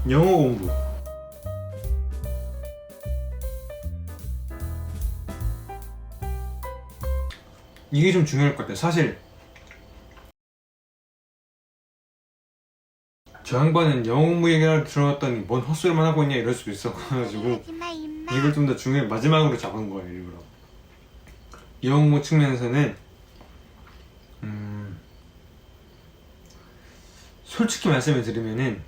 영어 공부. 이게 좀 중요할 것 같아요. 사실 저 양반은 영어 공부 얘기를 들어봤더니 뭔 헛소리만 하고 있냐 이럴 수도 있어가지고 이걸 좀 더 중요해 마지막으로 잡은 거예요, 일부러. 영어 공부 측면에서는 솔직히 말씀을 드리면은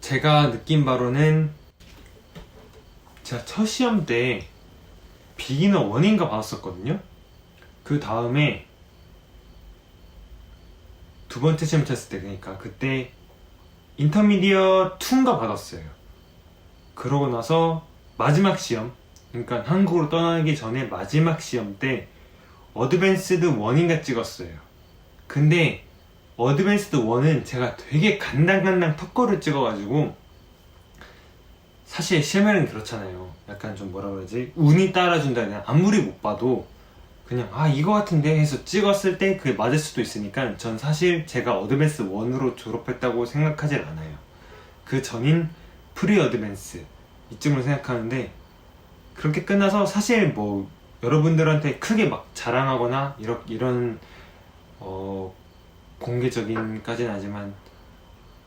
제가 느낀 바로는 제가 첫 시험 때 비기너 1인가 받았었거든요. 그 다음에 두 번째 시험 쳤을 때, 그러니까 그때 인터미디어 2인가 받았어요. 그러고 나서 마지막 시험, 그러니까 한국으로 떠나기 전에 마지막 시험 때 어드밴스드 1인가 찍었어요. 근데 어드밴스드 1은 제가 되게 간당간당 턱걸을 찍어가지고, 사실 시험에는 그렇잖아요. 약간 좀 뭐라 그러지, 운이 따라준다. 그냥 아무리 못 봐도 그냥 이거 같은데 해서 찍었을 때 그게 맞을 수도 있으니까 전 사실 제가 어드밴스 1으로 졸업했다고 생각하진 않아요. 그 전인 프리 어드밴스 이쯤으로 생각하는데, 그렇게 끝나서 사실 뭐 여러분들한테 크게 막 자랑하거나 이런 공개적인까지는 하지만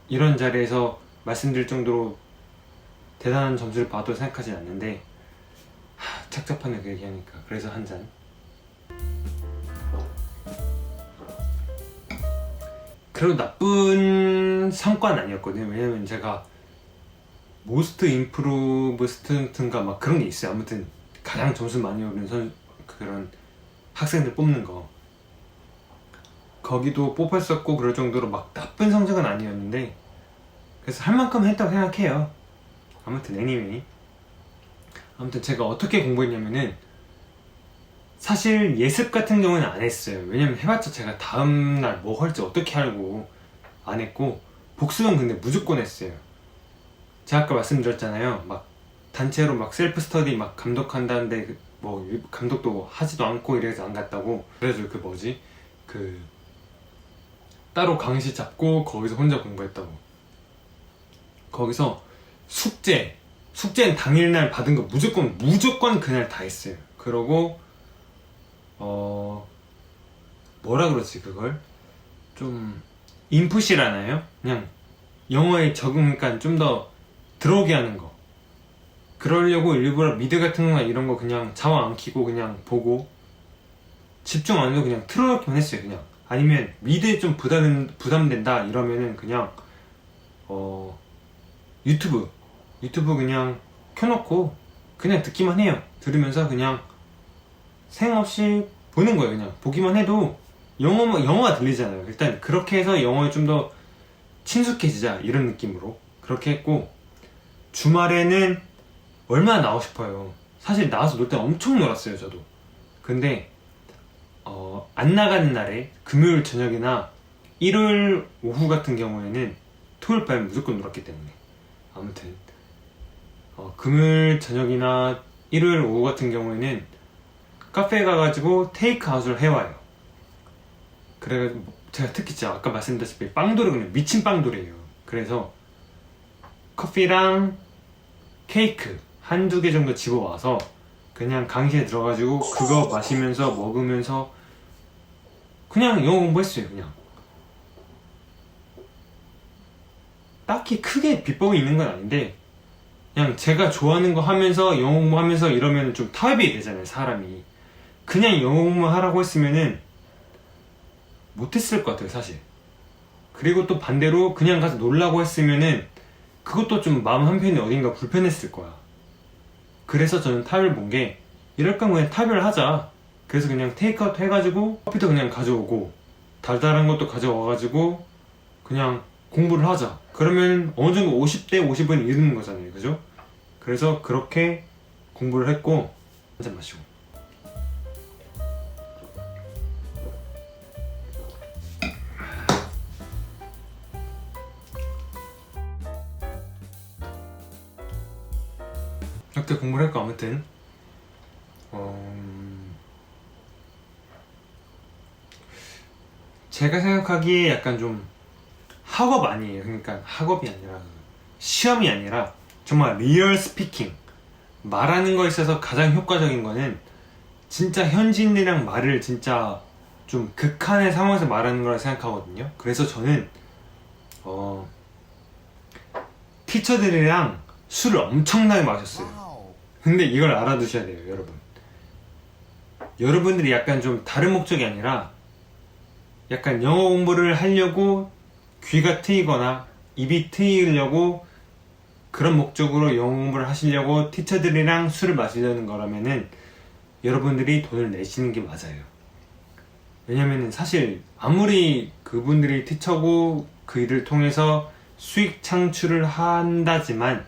이런 자리에서 말씀드릴 정도로 대단한 점수를 받아도 생각하진 않는데, 착잡하네 그 얘기하니까. 그래서 한 잔. 그리고 나쁜 성과는 아니었거든요. 왜냐면 제가 모스트 임프루브 스튜던트인가 막 그런 게 있어요. 아무튼 가장 점수 많이 오른 그런 학생들 뽑는 거, 거기도 뽑혔었고 그럴 정도로 막 나쁜 성적은 아니었는데, 그래서 할 만큼 했다고 생각해요. 아무튼 애니메이, 아무튼 제가 어떻게 공부했냐면은 사실 예습 같은 경우는 안 했어요. 왜냐면 해봤자 제가 다음날 뭐 할지 어떻게 알고 안 했고, 복습은 근데 무조건 했어요. 제가 아까 말씀드렸잖아요. 막 단체로 막 셀프 스터디 막 감독한다는데 뭐 감독도 하지도 않고 이래서 안 갔다고. 그래서 그 따로 강의실 잡고 거기서 혼자 공부했다고. 거기서 숙제는 당일날 받은 거 무조건 그날 다 했어요. 그러고 뭐라 그러지 그걸? 좀 인풋이라나요? 그냥 영어에 적응하니까 좀 더 들어오게 하는 거. 그러려고 일부러 미드 같은 거나 이런 거 그냥 자화 안 켜고 그냥 보고 집중 안 해도 그냥 틀어놓기만 했어요. 그냥. 아니면 미드에 좀 부담된다 이러면은 그냥 유튜브 그냥 켜놓고 그냥 듣기만 해요. 들으면서 그냥 생각 없이 보는 거예요. 그냥 보기만 해도 영어가 들리잖아요. 일단 그렇게 해서 영어에 좀 더 친숙해지자 이런 느낌으로 그렇게 했고, 주말에는 얼마나 나오고 싶어요. 사실 나와서 놀 때 엄청 놀았어요 저도. 근데 안 나가는 날에 금요일 저녁이나 일요일 오후 같은 경우에는 토요일 밤에 무조건 놀았기 때문에, 아무튼 금요일 저녁이나 일요일 오후 같은 경우에는 카페에 가가지고 테이크아웃을 해와요. 그래가지고 제가 특히 진짜 아까 말씀드렸다시피 빵돌이 그냥 미친 빵돌이에요. 그래서 커피랑 케이크 한두 개 정도 집어와서 그냥 강의실에 들어가지고 그거 마시면서 먹으면서 그냥 영어 공부했어요. 그냥 딱히 크게 비법이 있는 건 아닌데, 그냥 제가 좋아하는 거 하면서 영어 공부하면서 이러면 좀 타협이 되잖아요 사람이. 그냥 영어 공부만 하라고 했으면은 못했을 것 같아요 사실. 그리고 또 반대로 그냥 가서 놀라고 했으면은 그것도 좀 마음 한편이 어딘가 불편했을 거야. 그래서 저는 타협을 본 게, 이럴 거면 그냥 타협을 하자. 그래서 그냥 테이크아웃 해가지고 커피도 그냥 가져오고 달달한 것도 가져와가지고 그냥 공부를 하자. 그러면 어느 정도 50대 50은 이르는 거잖아요. 그죠? 그래서 그렇게 공부를 했고, 한잔 마시고. 그렇게 공부를 했고, 아무튼 제가 생각하기에 약간 좀 학업 아니에요. 그러니까 학업이 아니라 시험이 아니라 정말 리얼 스피킹, 말하는 거에 있어서 가장 효과적인 거는 진짜 현지인들이랑 말을 진짜 좀 극한의 상황에서 말하는 거라 생각하거든요. 그래서 저는 티처들이랑 술을 엄청나게 마셨어요. 근데 이걸 알아두셔야 돼요, 여러분. 여러분들이 약간 좀 다른 목적이 아니라 약간 영어 공부를 하려고 귀가 트이거나 입이 트이려고 그런 목적으로 영어 공부를 하시려고 티처들이랑 술을 마시려는 거라면은 여러분들이 돈을 내시는 게 맞아요. 왜냐면은 사실 아무리 그분들이 티처고 그 일을 통해서 수익 창출을 한다지만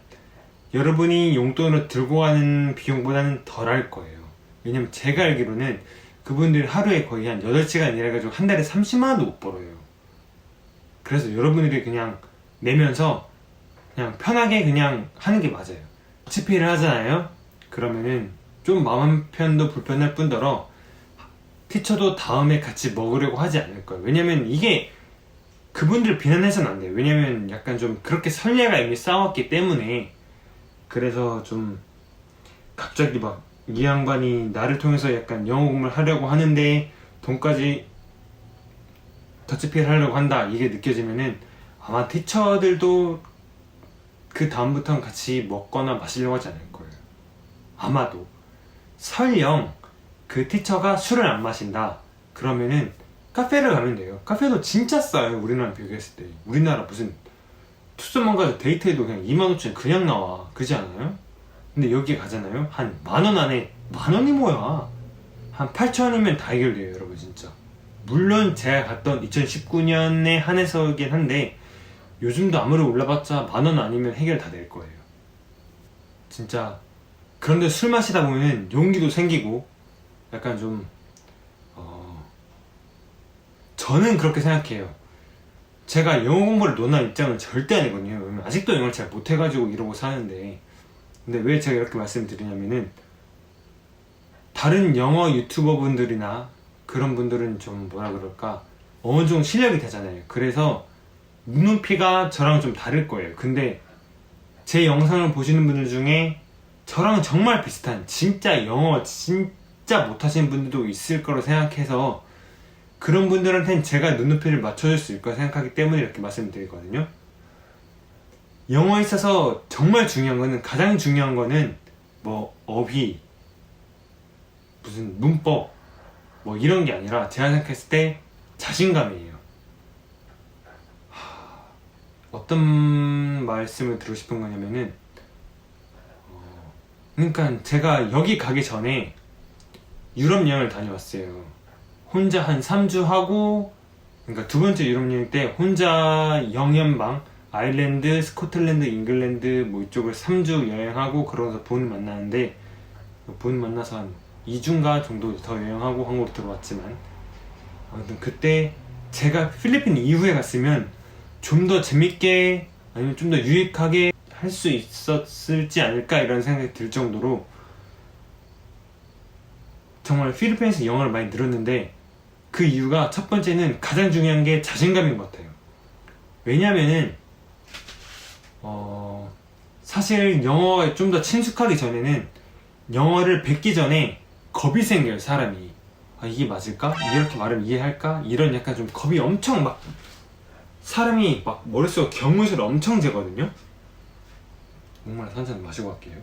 여러분이 용돈으로 들고 가는 비용보다는 덜 할 거예요. 왜냐면 제가 알기로는 그분들이 하루에 거의 한 8시간 일해가지고 한 달에 30만 원도 못 벌어요. 그래서 여러분들이 그냥 내면서 그냥 편하게 그냥 하는 게 맞아요. 치피를 하잖아요? 그러면은 좀 마음 편도 불편할 뿐더러 티처도 다음에 같이 먹으려고 하지 않을 거예요. 왜냐면 이게 그분들 비난해서는 안 돼요. 왜냐면 약간 좀 그렇게 선례가 이미 쌓았기 때문에. 그래서 좀 갑자기 막 이 양반이 나를 통해서 약간 영어 공부를 하려고 하는데 돈까지 더치피를 하려고 한다, 이게 느껴지면은 아마 티처들도 그 다음부터는 같이 먹거나 마시려고 하지 않을 거예요. 아마도. 설령 그 티처가 술을 안 마신다 그러면은 카페를 가면 돼요. 카페도 진짜 싸요, 우리나라랑 비교했을 때. 우리나라 무슨 투썸만 가서 데이트해도 그냥 25,000원 그냥 나와, 그지 않아요? 근데 여기 가잖아요? 한 10,000원 안에, 10,000원이 뭐야, 한 8,000원이면 다 해결돼요, 여러분. 진짜. 물론 제가 갔던 2019년에 한해서긴 한데 요즘도 아무리 올라봤자 10,000원 아니면 해결 다 될 거예요, 진짜. 그런데 술 마시다 보면 용기도 생기고 약간 좀 저는 그렇게 생각해요. 제가 영어 공부를 논할 입장은 절대 아니거든요. 왜냐면 아직도 영어를 잘 못해가지고 이러고 사는데. 근데 왜 제가 이렇게 말씀드리냐면은 다른 영어 유튜버 분들이나 그런 분들은 좀 뭐라 그럴까, 어느 정도 실력이 되잖아요. 그래서 눈높이가 저랑 좀 다를 거예요. 근데 제 영상을 보시는 분들 중에 저랑 정말 비슷한, 진짜 영어 진짜 못하시는 분들도 있을 거로 생각해서 그런 분들한테는 제가 눈높이를 맞춰줄 수 있을 거라 생각하기 때문에 이렇게 말씀드리거든요. 영어에 있어서 정말 중요한 거는, 가장 중요한 거는 뭐 어휘, 무슨 문법 뭐 이런 게 아니라 제가 생각했을 때 자신감이에요. 어떤 말씀을 드리고 싶은 거냐면은 그러니까 제가 여기 가기 전에 유럽 여행을 다녀왔어요. 혼자 한 3주 하고, 그러니까 두 번째 유럽 여행 때 혼자 영연방 아일랜드, 스코틀랜드, 잉글랜드 뭐 이쪽을 3주 여행하고 그러면서 분 만나는데, 분 만나서 한 2주인가 정도 더 여행하고 한국으로 들어왔지만, 아무튼 그때 제가 필리핀 이후에 갔으면 좀 더 재밌게 아니면 좀 더 유익하게 할 수 있었을지 않을까 이런 생각이 들 정도로 정말 필리핀에서 영어를 많이 늘었는데, 그 이유가 첫 번째는 가장 중요한 게 자신감인 것 같아요. 왜냐면은 사실 영어에 좀 더 친숙하기 전에는 영어를 뱉기 전에 겁이 생겨요, 사람이. 아, 이게 맞을까? 이렇게 말하면 이해할까? 이런 약간 좀 겁이 엄청 막, 사람이 막 머릿속에 경무실 엄청 재거든요. 목말라서 한 잔 마시고 갈게요.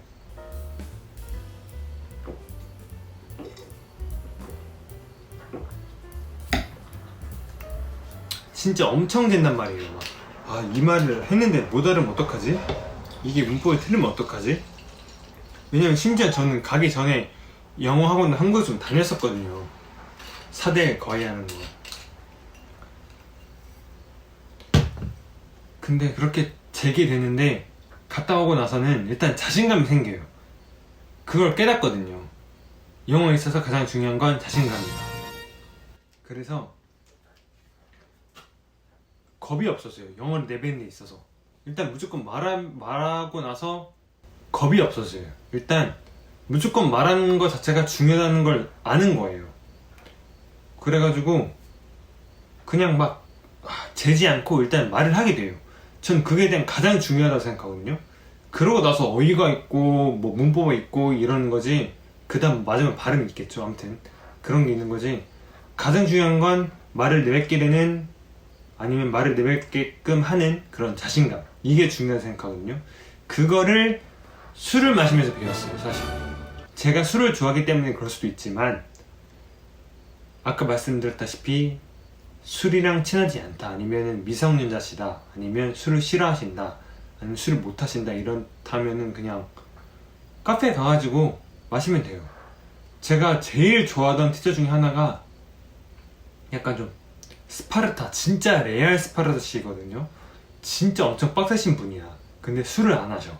진짜 엄청 잰단 말이에요. 막. 아, 이 말을 했는데 못 알으면 어떡하지? 이게 문법이 틀리면 어떡하지? 왜냐면 심지어 저는 가기 전에 영어 학원 한국에 좀 다녔었거든요. 4대 거의 하는 거. 근데 그렇게 재게 되는데 갔다 오고 나서는 일단 자신감이 생겨요. 그걸 깨닫거든요. 영어에 있어서 가장 중요한 건 자신감이다. 그래서 겁이 없었어요, 영어를 내뱉는 데 있어서. 일단 무조건 말하고 나서 겁이 없었어요. 일단 무조건 말하는 것 자체가 중요하다는 걸 아는 거예요. 그래가지고 그냥 막 재지 않고 일단 말을 하게 돼요. 전 그게 대한 가장 중요하다고 생각하거든요. 그러고 나서 어휘가 있고 뭐 문법이 있고 이러는 거지, 그 다음 마지막 발음이 있겠죠. 아무튼 그런 게 있는 거지. 가장 중요한 건 말을 내뱉게 되는, 아니면 말을 내뱉게끔 하는 그런 자신감, 이게 중요하다고 생각하거든요. 그거를 술을 마시면서 배웠어요. 사실 제가 술을 좋아하기 때문에 그럴 수도 있지만, 아까 말씀드렸다시피 술이랑 친하지 않다, 아니면 미성년자시다, 아니면 술을 싫어하신다, 아니면 술을 못하신다, 이렇다면은 그냥 카페에 가가지고 마시면 돼요. 제가 제일 좋아하던 티처 중에 하나가 약간 좀 스파르타, 진짜 레알 스파르타시거든요. 진짜 엄청 빡세신 분이야. 근데 술을 안 하셔.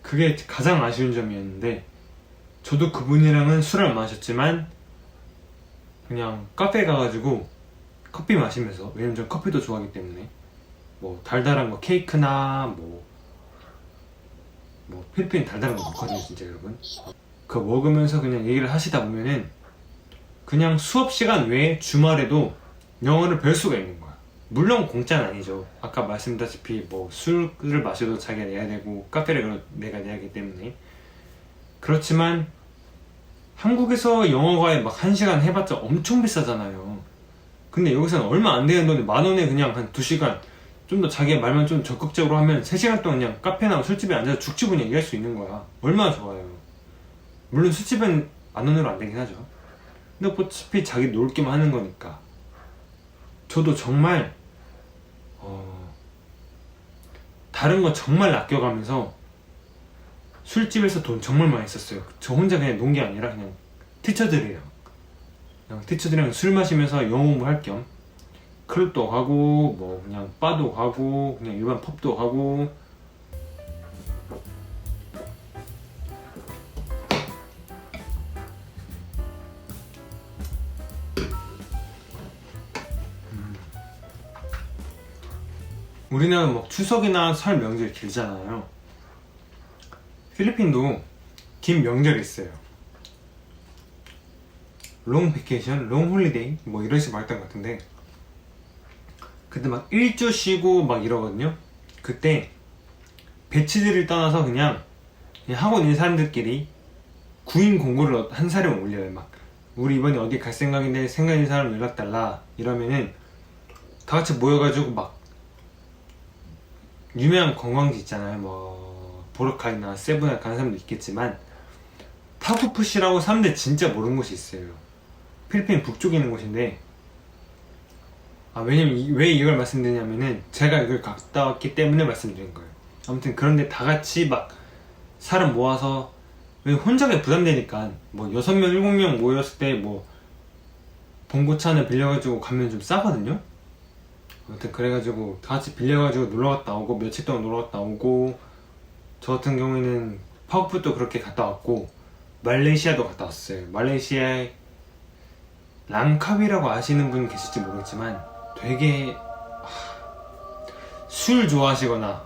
그게 가장 아쉬운 점이었는데, 저도 그분이랑은 술을 안 마셨지만 그냥 카페에 가가지고 커피 마시면서, 왜냐면 전 커피도 좋아하기 때문에 뭐 달달한 거 케이크나 뭐 필리핀 달달한 거 많거든요 진짜 여러분. 그거 먹으면서 그냥 얘기를 하시다 보면은 그냥 수업 시간 외에 주말에도 영어를 배울 수가 있는 거야. 물론 공짜는 아니죠. 아까 말씀드렸다시피 뭐 술을 마셔도 자기가 내야 되고 카페를 내가 내야 하기 때문에. 그렇지만 한국에서 영어과에 막 1시간 해봤자 엄청 비싸잖아요. 근데 여기서는 얼마 안 되는 돈에 10,000원에 그냥 한 2시간 좀 더 자기의 말만 좀 적극적으로 하면 3시간 동안 그냥 카페나 술집에 앉아서 죽치고 얘기할 수 있는 거야. 얼마나 좋아요. 물론 술집은 10,000원으로 안 되긴 하죠. 근데 어차피 자기 놀기만 하는 거니까. 저도 정말 다른 거 정말 아껴가면서 술집에서 돈 정말 많이 썼어요. 저 혼자 그냥 논 게 아니라 그냥 티처들이랑 술 마시면서 영어 공부할 겸 클럽도 가고 뭐 그냥 바도 가고 그냥 일반 펍도 가고. 우리나라는 뭐 추석이나 설 명절이 길잖아요. 필리핀도 긴 명절이 있어요. 롱 베케이션, 롱 홀리데이 뭐 이런 식으로 말했던 것 같은데, 그때 막 1주 쉬고 막 이러거든요. 그때 배치들을 떠나서 그냥 하고 있는 사람들끼리 구인 공고를 한 사람을 올려요. 막 우리 이번에 어디 갈 생각인데 생각 있는 사람 연락 달라 이러면은 다 같이 모여가지고 막 유명한 관광지 있잖아요. 뭐 보르카이나 세부나 가는 사람도 있겠지만, 타구푸시라고 사람들 진짜 모르는 곳이 있어요. 필리핀 북쪽에 있는 곳인데, 왜냐면 왜 이걸 말씀드리냐면은 제가 이걸 갔다 왔기 때문에 말씀드린 거예요. 아무튼 그런데 다 같이 막 사람 모아서, 왜 혼자 가기 부담되니까 뭐 6명 7명 모였을 때 뭐 봉고차 하나 빌려가지고 가면 좀 싸거든요. 아무튼 그래가지고 다 같이 빌려가지고 놀러갔다 오고, 며칠 동안 놀러갔다 오고, 저 같은 경우에는 파우푸도 그렇게 갔다 왔고, 말레이시아도 갔다 왔어요. 말레이시아에 랑카위라고 아시는 분 계실지 모르겠지만 되게 술 좋아하시거나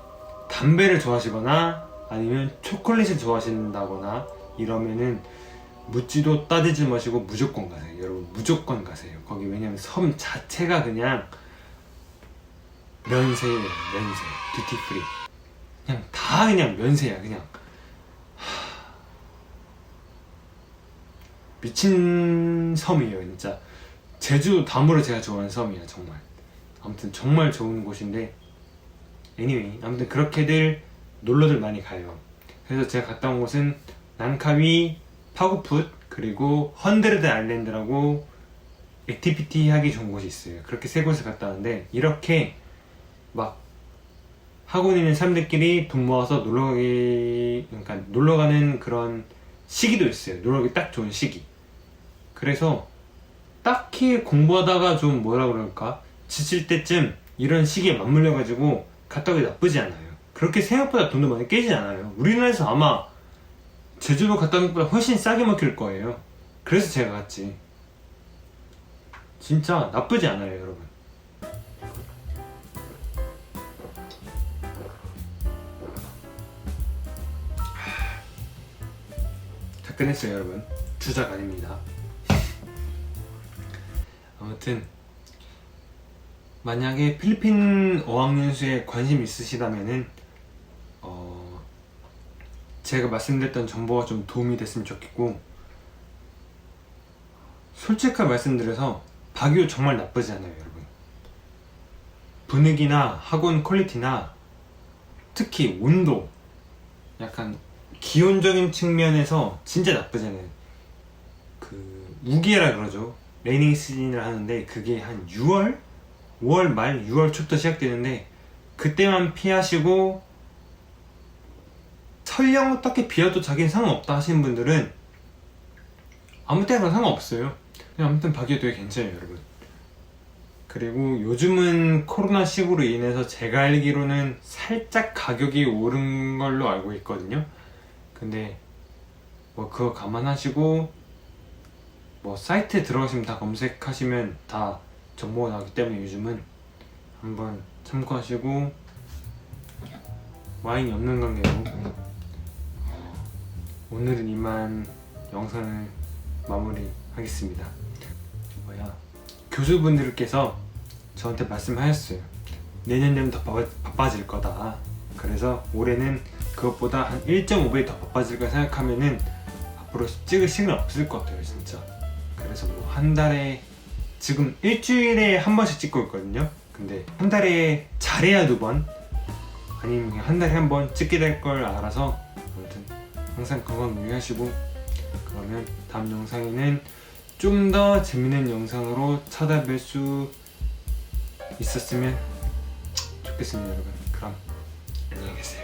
담배를 좋아하시거나 아니면 초콜릿을 좋아하신다거나 이러면은 묻지도 따지지 마시고 무조건 가세요. 여러분 무조건 가세요. 거기 왜냐면 섬 자체가 그냥 면세예요. 면세, 듀티프리, 그냥 다 그냥 면세야. 그냥 미친 섬이에요 진짜. 제주 다음으로 제가 좋아하는 섬이야 정말. 아무튼 정말 좋은 곳인데, anyway 아무튼 그렇게들 놀러들 많이 가요. 그래서 제가 갔다 온 곳은 랑카위, 파구풋, 그리고 헌드레드 아일랜드라고 액티비티 하기 좋은 곳이 있어요. 그렇게 3곳을 갔다 왔는데, 이렇게 막 하고 있는 사람들끼리 돈 모아서 그러니까 놀러가는 그런 시기도 있어요. 놀러가기 딱 좋은 시기. 그래서 딱히 공부하다가 좀 뭐라 그럴까 지칠 때쯤 이런 시기에 맞물려가지고 갔다 오기 나쁘지 않아요. 그렇게 생각보다 돈도 많이 깨지지 않아요. 우리나라에서 아마 제주도 갔다 오는 것보다 훨씬 싸게 먹힐 거예요. 그래서 제가 갔지. 진짜 나쁘지 않아요 여러분. 다 끝냈어요 여러분. 주작 아닙니다. 아무튼 만약에 필리핀 어학연수에 관심 있으시다면은 제가 말씀드렸던 정보가 좀 도움이 됐으면 좋겠고, 솔직하게 말씀드려서 바기오 정말 나쁘지 않아요 여러분. 분위기나 학원 퀄리티나 특히 온도, 약간 기온적인 측면에서 진짜 나쁘지 않아요. 그 우기라 그러죠. 레이닝 시즌을 하는데 그게 한 6월? 5월 말 6월 초부터 시작되는데 그때만 피하시고, 설령 딱히 비 와도 자기는 상관없다 하시는 분들은 아무 때나 상관없어요. 그냥 아무튼 바기오 되게 괜찮아요 여러분. 그리고 요즘은 코로나 시국으로 인해서 제가 알기로는 살짝 가격이 오른 걸로 알고 있거든요. 근데 뭐 그거 감안하시고 뭐 사이트에 들어가시면 다 검색하시면 다 정보가 나오기 때문에 요즘은 한번 참고하시고, 와인이 없는 관계로 오늘은 이만 영상을 마무리하겠습니다. 교수분들께서 저한테 말씀하셨어요. 내년 되면 더 바빠질 거다. 그래서 올해는 그것보다 한 1.5배 더 바빠질 거 생각하면은 앞으로 찍을 시간 없을 것 같아요 진짜. 그래서 뭐 한 달에, 지금 일주일에 한 번씩 찍고 있거든요. 근데 한 달에 잘해야 2번, 아니면 그냥 한 달에 한 번 찍게 될 걸 알아서, 아무튼 항상 건강 유의하시고, 그러면 다음 영상에는 좀 더 재밌는 영상으로 찾아뵐 수 있었으면 좋겠습니다 여러분. 그럼 안녕히 계세요.